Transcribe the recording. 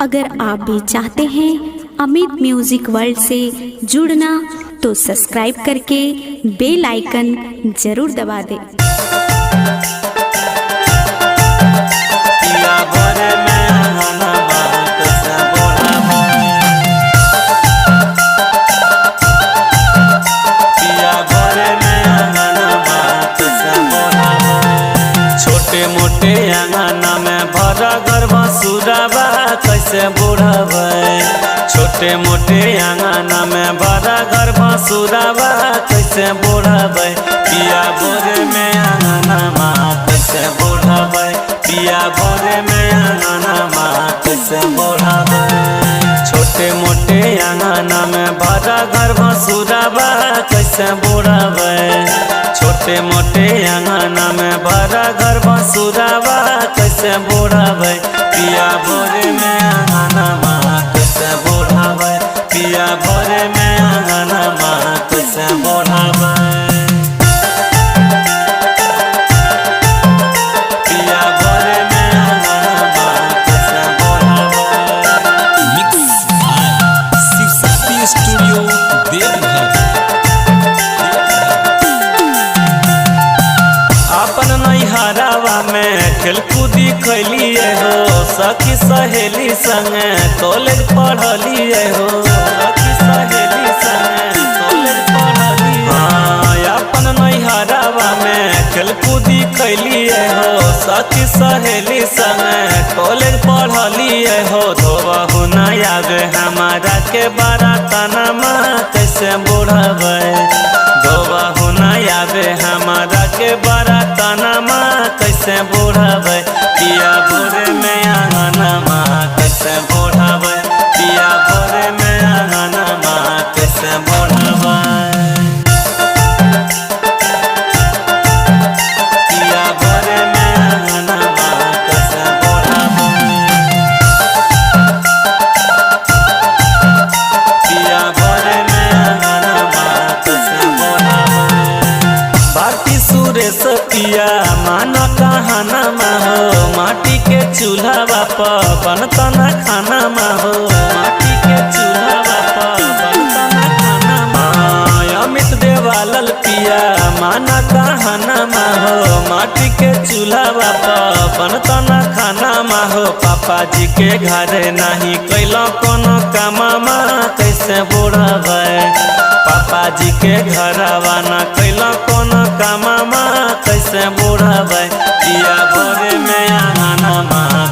अगर आप भी चाहते हैं अमित म्यूजिक वर्ल्ड से जुड़ना तो सब्सक्राइब करके बेल आइकन जरूर दबा दें। छोटे मोटे अंगना में भरा घर बसुराबा कैसे बुढ़ाबे। छोटे मोटे अंगना में भरा घर बसुराबा कैसे बुढ़ाबे। पिया भोरे में अंगना माँ कैसे बुढ़ाबे। पिया भोरे में अंगना माँ कैसे बुढ़ाबे। छोटे मोटे अंगना में भरा घर बसुराबा कैसे बुढ़ाबे। छोटे मोटे अंगना में भरा घर बसुराबा कैसे बुढ़ाबे। पिया भोरे में अंगना माँ कैसे बुढ़ाबे। पिया भोरे में अंगना माँ कैसे बुढ़ाबे। पिया भोरे में अंगना माँ कैसे बुढ़ाबे। Mix by Shiv Shakti studio Deoghar. अपन नैहरावा में खेलकूदी कैलिए हो। सखी सहेली संगे कॉलेज पढ़लिए हो। सखी सहेली संगे कॉलेज पढ़लिए। हाँ, अपन नैहरावा में खेलकूदी कैलिए हो। सखी सहेली संगे कॉलेज पढ़लिए हो। धोबहु न आवे हमारा के बारातना माँ कैसे बुढ़ाबे। धोबहु न आवे हमारा के बारातना माँ कैसे बुढ़ाबे। पिया भोरे में अंगना माँ कैसे बुढ़ाबे। पिया भोरे में अंगना माँ कैसे बुढ़ाबे। पिया भोरे में अंगना माँ कैसे बुढ़ाबे। पिया भोरे में अंगना माँ कैसे बुढ़ाबे। भारती सुरेश पिया माना कहना हो। माटी के चूल्हा पर बनता न खाना हो। माटी के चूल्हा पर बनता न खाना हो। अमित देवालल पिया माना कहना हो। माटी के चूल्हा पर बनता न खाना हो। पापा जी के घरे नहीं कैलो कोनो कामा कैसे बुढ़ाबे। पापा जी के घरवा न कैलो कोनो कामा कैसे बुढ़ाबे। पिया भोरे में अंगना माँ